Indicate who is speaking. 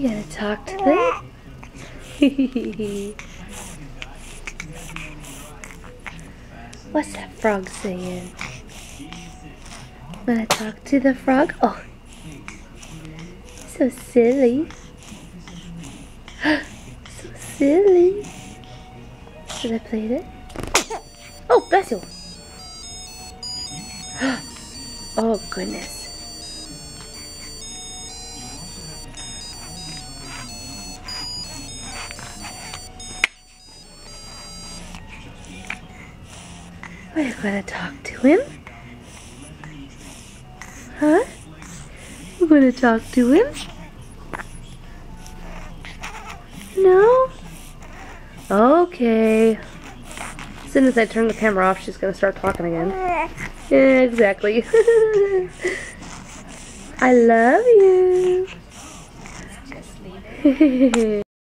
Speaker 1: You gonna talk to them? What's that frog saying? Wanna talk to the frog? Oh, so silly. So silly. Should I play it? Oh, bless you. Oh, goodness. Are you gonna talk to him? Huh? You gonna talk to him? No? Okay. As soon as I turn the camera off, she's gonna start talking again. Yeah, exactly. I love you.